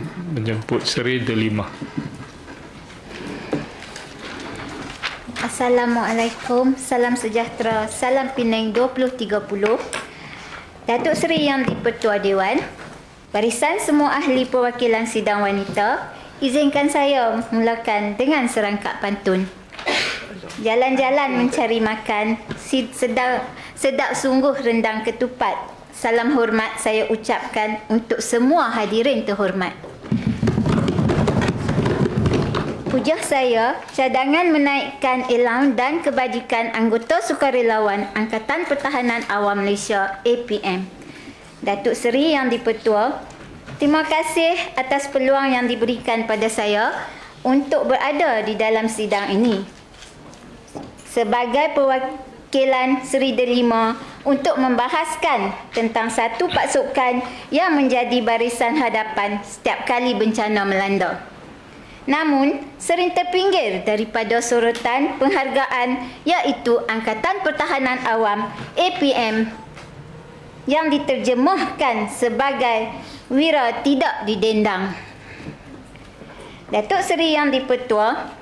menjemput Seri Delima. Assalamualaikum, salam sejahtera, salam Penang 2030. Datuk Seri Yang di-Pertua Dewan, barisan semua ahli perwakilan sidang wanita, izinkan saya mulakan dengan serangkap pantun. Jalan-jalan mencari makan, sedap sungguh rendang ketupat. Salam hormat saya ucapkan untuk semua hadirin terhormat. Hujah saya, cadangan menaikkan elang dan kebajikan anggota sukarelawan Angkatan Pertahanan Awam Malaysia APM. Datuk Seri Yang di-Pertua, terima kasih atas peluang yang diberikan pada saya untuk berada di dalam sidang ini. Sebagai perwakilan Seri Delima untuk membahaskan tentang satu pasukan yang menjadi barisan hadapan setiap kali bencana melanda. Namun, sering terpinggir daripada sorotan penghargaan iaitu Angkatan Pertahanan Awam APM yang diterjemahkan sebagai wira tidak didendang. Datuk Seri Yang di-Pertua,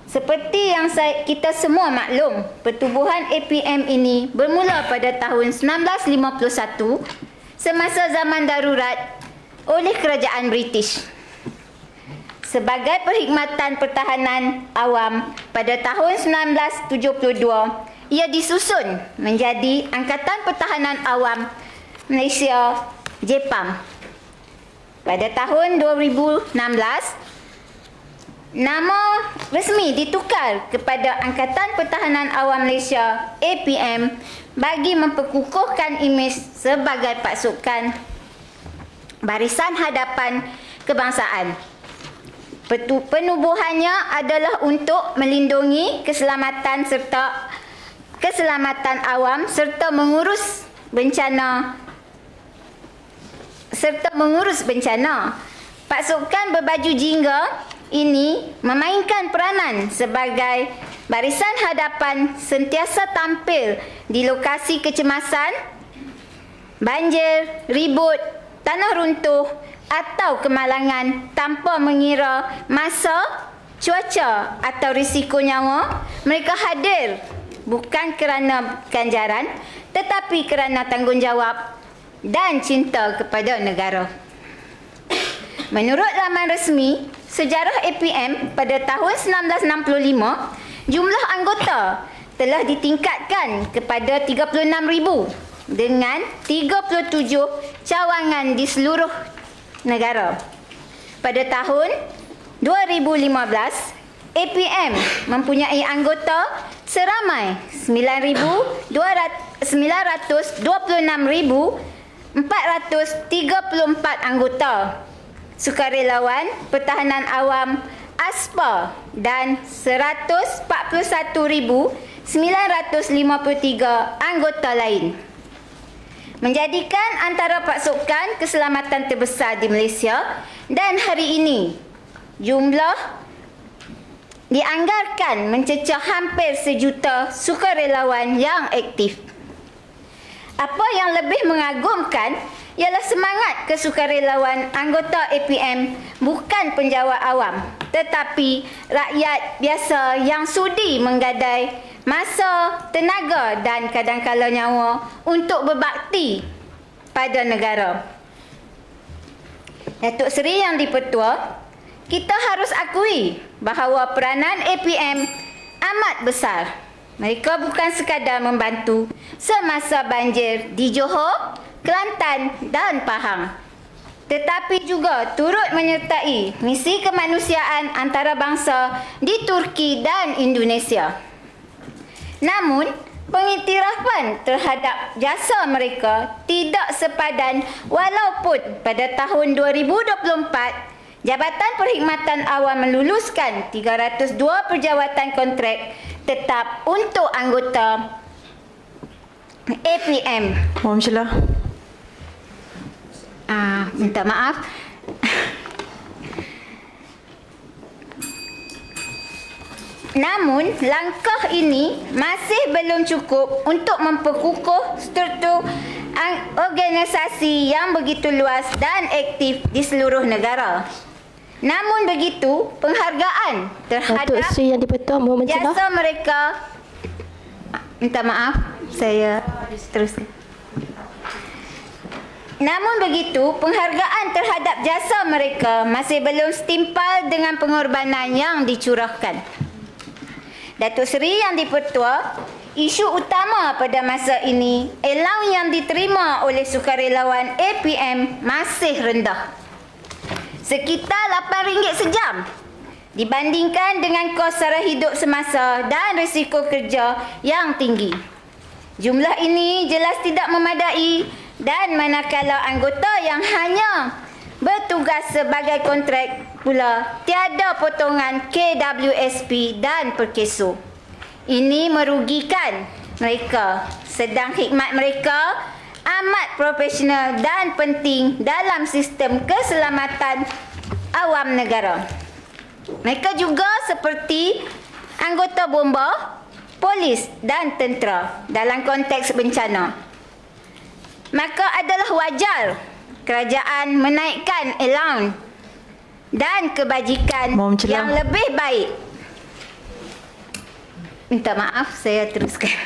seperti yang kita semua maklum, pertubuhan APM ini bermula pada tahun 1951 semasa zaman darurat oleh Kerajaan British. Sebagai perkhidmatan pertahanan awam pada tahun 1972, ia disusun menjadi Angkatan Pertahanan Awam Malaysia JPAM. Pada tahun 2016, nama resmi ditukar kepada Angkatan Pertahanan Awam Malaysia APM bagi memperkukuhkan imej sebagai pasukan barisan hadapan kebangsaan. Penubuhannya adalah untuk melindungi keselamatan awam serta mengurus bencana. Pasukan berbaju jingga ini memainkan peranan sebagai barisan hadapan sentiasa tampil di lokasi kecemasan, banjir, ribut, tanah runtuh atau kemalangan tanpa mengira masa, cuaca atau risiko nyawa. Mereka hadir bukan kerana ganjaran tetapi kerana tanggungjawab dan cinta kepada negara. Menurut laman resmi sejarah APM pada tahun 1965, jumlah anggota telah ditingkatkan kepada 36,000 dengan 37 cawangan di seluruh negara. Pada tahun 2015, APM mempunyai anggota seramai 926,434 anggota sukarelawan pertahanan awam ASPA dan 141,953 anggota lain, menjadikan antara pasukan keselamatan terbesar di Malaysia. Dan hari ini jumlah dianggarkan mencecah hampir 1 juta sukarelawan yang aktif. Apa yang lebih mengagumkan ialah semangat kesukarelawan anggota APM bukan penjawat awam tetapi rakyat biasa yang sudi menggadai masa, tenaga dan kadangkala nyawa untuk berbakti pada negara. Datuk Seri Yang di-Pertua, kita harus akui bahawa peranan APM amat besar. Mereka bukan sekadar membantu semasa banjir di Johor, Kelantan dan Pahang, tetapi juga turut menyertai misi kemanusiaan antarabangsa di Turki dan Indonesia. Namun, pengiktirafan terhadap jasa mereka tidak sepadan walaupun pada tahun 2024 Jabatan Perkhidmatan Awam meluluskan 302 perjawatan kontrak tetap untuk anggota APM. Mohon silah. Minta maaf. Namun, langkah ini masih belum cukup untuk memperkukuh struktur organisasi yang begitu luas dan aktif di seluruh negara. Namun begitu, penghargaan terhadap Datuk Seri Yang di-Pertua mohon mencelah. jasa mereka, minta maaf, saya teruskan. Namun begitu, penghargaan terhadap jasa mereka masih belum setimpal dengan pengorbanan yang dicurahkan. Datuk Seri Yang di-Pertua, isu utama pada masa ini, allowance yang diterima oleh sukarelawan APM masih rendah. Sekitar RM8 sejam dibandingkan dengan kos sara hidup semasa dan risiko kerja yang tinggi. Jumlah ini jelas tidak memadai dan manakala anggota yang hanya bertugas sebagai kontrak pula tiada potongan KWSP dan perkeso. Ini merugikan mereka, sedang khidmat mereka amat profesional dan penting dalam sistem keselamatan awam negara. Mereka juga seperti anggota bomba, polis dan tentera dalam konteks bencana. Maka adalah wajar kerajaan menaikkan allowance dan kebajikan yang lebih baik. Minta maaf, saya teruskan.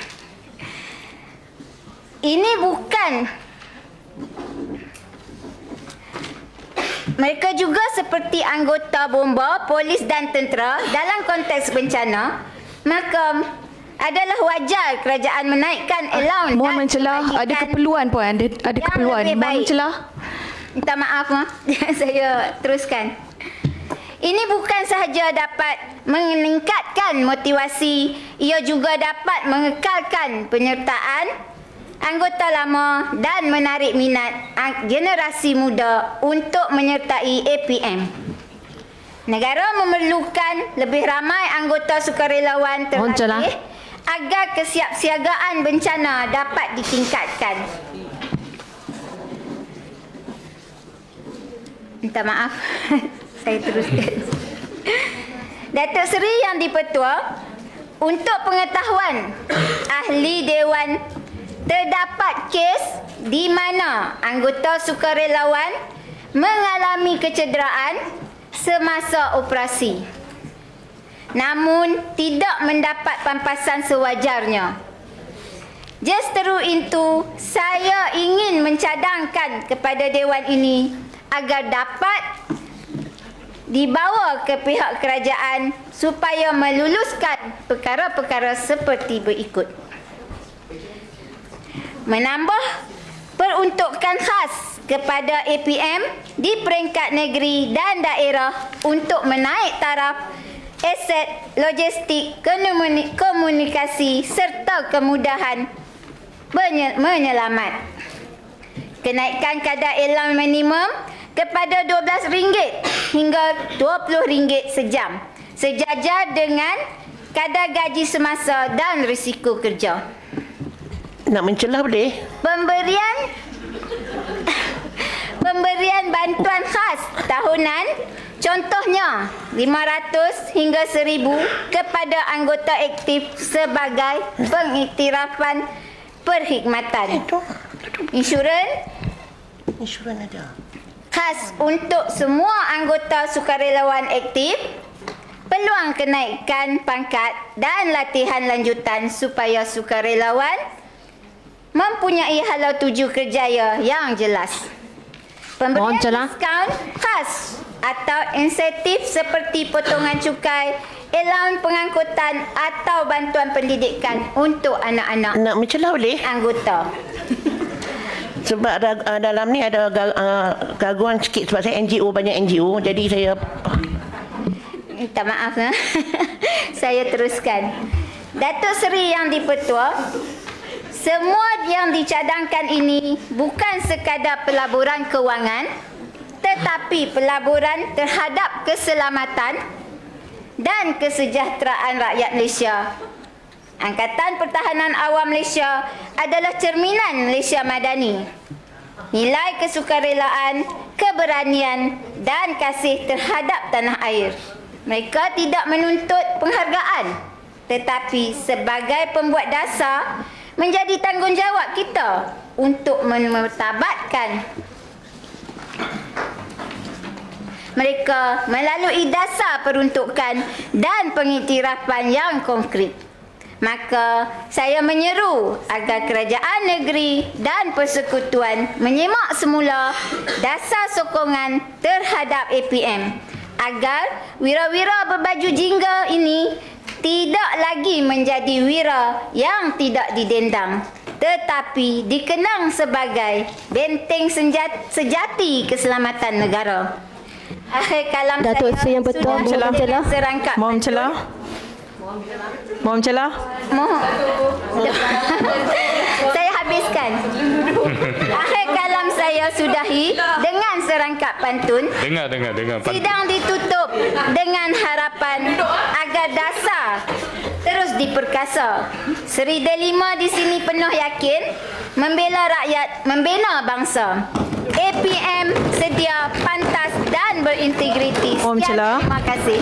Ini bukan, mereka juga seperti anggota bomba, polis dan tentera dalam konteks bencana, maka adalah wajar kerajaan menaikkan allowance. Mohon mencelah, ada keperluan puan, ada keperluan. Mohon mencelah. Minta maaf, saya teruskan. Ini bukan sahaja dapat meningkatkan motivasi, ia juga dapat mengekalkan penyertaan anggota lama dan menarik minat generasi muda untuk menyertai APM. Negara memerlukan lebih ramai anggota sukarelawan terlatih agar kesiapsiagaan bencana dapat ditingkatkan. Minta maaf, saya teruskan. Datuk Seri Yang di-Pertua, untuk pengetahuan ahli Dewan, terdapat kes di mana anggota sukarelawan mengalami kecederaan semasa operasi, namun tidak mendapat pampasan sewajarnya. Justeru itu, saya ingin mencadangkan kepada Dewan ini agar dapat dibawa ke pihak kerajaan supaya meluluskan perkara-perkara seperti berikut. Menambah peruntukan khas kepada APM di peringkat negeri dan daerah untuk menaik taraf aset logistik, komunikasi serta kemudahan menyelamat. Kenaikan kadar allowance minimum kepada RM12 hingga RM20 sejam, sejajar dengan kadar gaji semasa dan risiko kerja. Nak mencelah boleh? Pemberian bantuan khas tahunan, contohnya RM500 hingga RM1,000 kepada anggota aktif sebagai pengiktirafan perkhidmatan. Insurans ada. khas untuk semua anggota sukarelawan aktif, peluang kenaikan pangkat dan latihan lanjutan supaya sukarelawan mempunyai halau tuju kerjaya yang jelas. Pemberian diskaun khas atau insentif seperti potongan cukai, allowance pengangkutan atau bantuan pendidikan untuk anak-anak. Nak mencelah boleh? Anggota. Sebab dalam ni ada gangguan sikit sebab saya NGO, banyak NGO. Jadi saya... Minta maaf. Saya teruskan. Datuk Seri Yang di-Pertua, semua yang dicadangkan ini bukan sekadar pelaburan kewangan, tetapi pelaburan terhadap keselamatan dan kesejahteraan rakyat Malaysia. Angkatan Pertahanan Awam Malaysia adalah cerminan Malaysia Madani. Nilai kesukarelaan, keberanian dan kasih terhadap tanah air. Mereka tidak menuntut penghargaan, tetapi sebagai pembuat dasar, menjadi tanggungjawab kita untuk memertabatkan mereka melalui dasar peruntukan dan pengiktirafan yang konkret. Maka saya menyeru agar kerajaan negeri dan persekutuan menyemak semula dasar sokongan terhadap APM agar wira-wira berbaju jingga ini tidak lagi menjadi wira yang tidak didendang, tetapi dikenang sebagai benteng sejati keselamatan negara. Akhir kalam Datuk saya Seri Yang Bertuan, sudah mohon mencelah. serangkap Mohon mencelah. Mohon mencelah. Mohon. Saya habiskan. Akhir kalam saya sudahi dengan serangkap pantun. Dengar pantun. Sidang ditutup dengan harapan agar dasar terus diperkasa. Seri Delima di sini penuh yakin membela rakyat, membina bangsa. APM sedia, pantas dan berintegriti. Om Sekian, Celah. terima kasih.